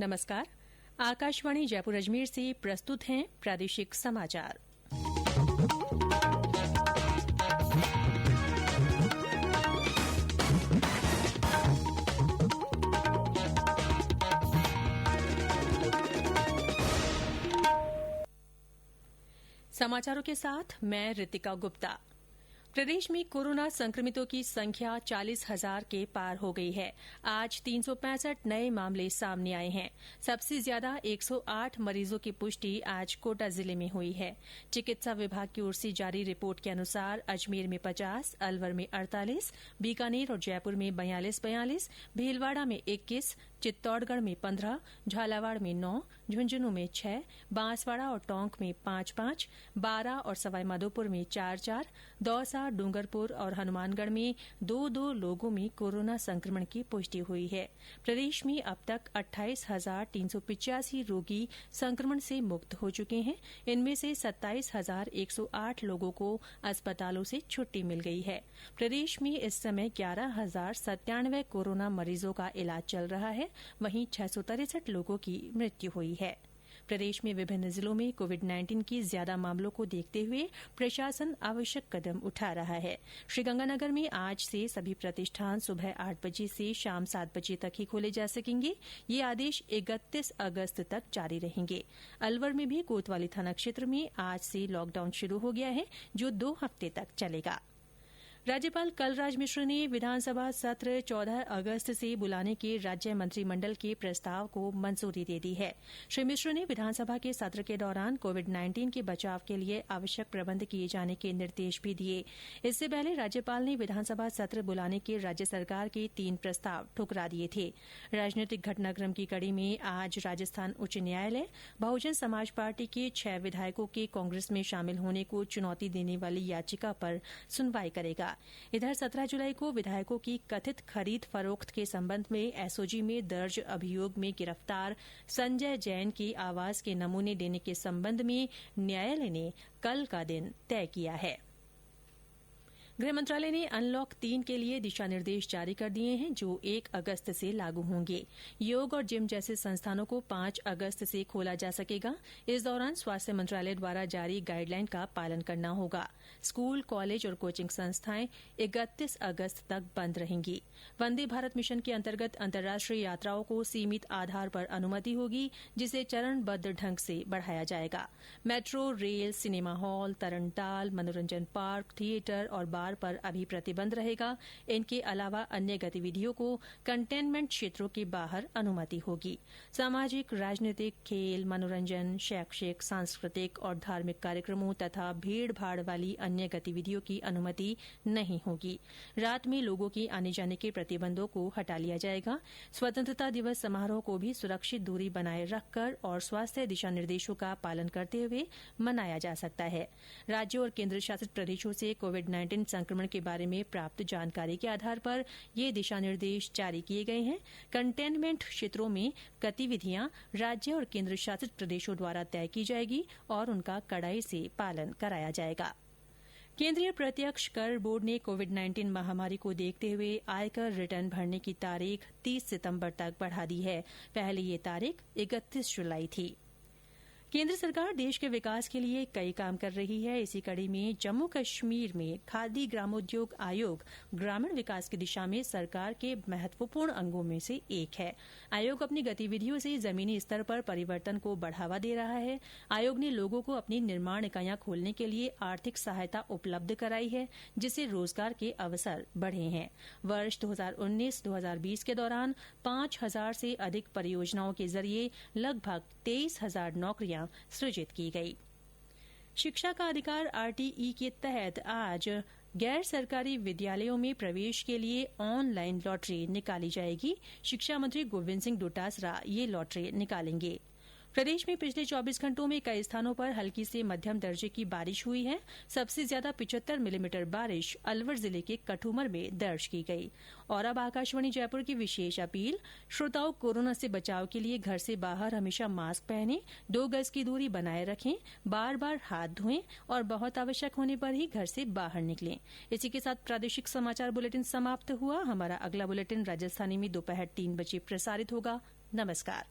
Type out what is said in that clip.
नमस्कार। आकाशवाणी जयपुर अजमेर से प्रस्तुत हैं प्रादेशिक समाचार। समाचारों के साथ मैं रितिका गुप्ता। प्रदेश में कोरोना संक्रमितों की संख्या 40,000 के पार हो गई है। आज 365 नए मामले सामने आए हैं। सबसे ज्यादा 108 मरीजों की पुष्टि आज कोटा जिले में हुई है। चिकित्सा विभाग की ओर से जारी रिपोर्ट के अनुसार अजमेर में 50, अलवर में 48, बीकानेर और जयपुर में 42, भीलवाड़ा में 21, चित्तौड़गढ़ में 15, झालावाड़ में 9, झुंझुनू में 6, बांसवाड़ा और टोंक में 5, बारां और सवाईमाधोपुर में 4, दौसा, डूंगरपुर और हनुमानगढ़ में 2 लोगों में कोरोना संक्रमण की पुष्टि हुई है। प्रदेश में अब तक 28,385 रोगी संक्रमण से मुक्त हो चुके हैं। इनमें से 27,108 लोगों को अस्पतालों से छुट्टी मिल गई है। प्रदेश में इस समय 11,097 कोरोना मरीजों का इलाज चल रहा है। वहीं 663 लोगों की मृत्यु हुई है। प्रदेश में विभिन्न जिलों में कोविड-19 के ज्यादा मामलों को देखते हुए प्रशासन आवश्यक कदम उठा रहा है। श्रीगंगानगर में आज से सभी प्रतिष्ठान सुबह 8 बजे से शाम 7 बजे तक ही खोले जा सकेंगे। ये आदेश 31 अगस्त तक जारी रहेंगे। अलवर में भी कोतवाली थाना क्षेत्र में आज से लॉकडाउन शुरू हो गया है, जो 2 हफ्ते तक चलेगा। राज्यपाल कलराज मिश्र ने विधानसभा सत्र 14 अगस्त से बुलाने के राज्य मंत्रिमंडल के प्रस्ताव को मंजूरी दे दी है। श्री मिश्र ने विधानसभा के सत्र के दौरान कोविड-19 के बचाव के लिए आवश्यक प्रबंध किए जाने के निर्देश भी दिए। इससे पहले राज्यपाल ने विधानसभा सत्र बुलाने के राज्य सरकार के 3 प्रस्ताव ठुकरा दिए थे। राजनीतिक घटनाक्रम की कड़ी में आज राजस्थान उच्च न्यायालय बहुजन समाज पार्टी के 6 विधायकों के कांग्रेस में शामिल होने को चुनौती देने वाली याचिका पर सुनवाई करेगा। इधर 17 जुलाई को विधायकों की कथित खरीद फरोख्त के संबंध में एसओजी में दर्ज अभियोग में गिरफ्तार संजय जैन के आवास के नमूने लेने के संबंध में न्यायालय ने कल का दिन तय किया है। गृह मंत्रालय ने अनलॉक 3 के लिए दिशा निर्देश जारी कर दिए हैं, जो 1 अगस्त से लागू होंगे। योग और जिम जैसे संस्थानों को 5 अगस्त से खोला जा सकेगा। इस दौरान स्वास्थ्य मंत्रालय द्वारा जारी गाइडलाइन का पालन करना होगा। स्कूल, कॉलेज और कोचिंग संस्थाएं 31 अगस्त तक बंद रहेंगी। वंदे भारत मिशन के अंतर्गत अंतर्राष्ट्रीय यात्राओं को सीमित आधार पर अनुमति होगी, जिसे चरणबद्ध ढंग से बढ़ाया जाएगा। मेट्रो, रेल, सिनेमा हॉल, तरणताल, मनोरंजन पार्क, थिएटर और बार पर अभी प्रतिबंध रहेगा। इनके अलावा अन्य गतिविधियों को कंटेनमेंट क्षेत्रों के बाहर अनुमति होगी। सामाजिक, राजनीतिक, खेल, मनोरंजन, शैक्षिक, सांस्कृतिक और धार्मिक कार्यक्रमों तथा भीड़ भाड़ वाली अन्य गतिविधियों की अनुमति नहीं होगी। रात में लोगों के आने जाने के प्रतिबंधों को हटा लिया जाएगा। स्वतंत्रता दिवस समारोह को भी सुरक्षित दूरी बनाए रखकर और स्वास्थ्य दिशा निर्देशों का पालन करते हुए मनाया जा सकता है। राज्यों और केंद्र शासित प्रदेशों से कोविड-19 संक्रमण के बारे में प्राप्त जानकारी के आधार पर ये दिशा निर्देश जारी किए गए हैं। कंटेनमेंट क्षेत्रों में गतिविधियां राज्य और केंद्र शासित प्रदेशों द्वारा तय की जाएगी और उनका कड़ाई से पालन कराया जाएगा। केंद्रीय प्रत्यक्ष कर बोर्ड ने कोविड-19 महामारी को देखते हुए आयकर रिटर्न भरने की तारीख 30 सितंबर तक बढ़ा दी है। पहले ये तारीख 31 जुलाई थी। केंद्र सरकार देश के विकास के लिए कई काम कर रही है। इसी कड़ी में जम्मू कश्मीर में खादी ग्रामोद्योग आयोग ग्रामीण विकास की दिशा में सरकार के महत्वपूर्ण अंगों में से एक है। आयोग अपनी गतिविधियों से जमीनी स्तर पर परिवर्तन को बढ़ावा दे रहा है। आयोग ने लोगों को अपनी निर्माण इकाइयां खोलने के लिए आर्थिक सहायता उपलब्ध कराई है, जिससे रोजगार के अवसर बढ़े हैं। वर्ष 2019-2020 के दौरान 5,000 से अधिक परियोजनाओं के जरिए लगभग 23,000 नौकरियां सृजित की गई। शिक्षा का अधिकार आरटीई के तहत आज गैर सरकारी विद्यालयों में प्रवेश के लिए ऑनलाइन लॉटरी निकाली जाएगी। शिक्षा मंत्री गोविंद सिंह डोटासरा ये लॉटरी निकालेंगे। प्रदेश में पिछले 24 घंटों में कई स्थानों पर हल्की से मध्यम दर्जे की बारिश हुई है। सबसे ज्यादा 75 मिलीमीटर बारिश अलवर जिले के कठूमर में दर्ज की गई। और अब आकाशवाणी जयपुर की विशेष अपील। श्रोताओं, कोरोना से बचाव के लिए घर से बाहर हमेशा मास्क पहनें, 2 गज की दूरी बनाए रखें, बार बार हाथ धोएं और बहुत आवश्यक होने पर ही घर से बाहर निकलें। इसी के साथ प्रादेशिक समाचार बुलेटिन समाप्त हुआ। हमारा अगला बुलेटिन राजस्थानी में दोपहर 3 बजे प्रसारित होगा। नमस्कार।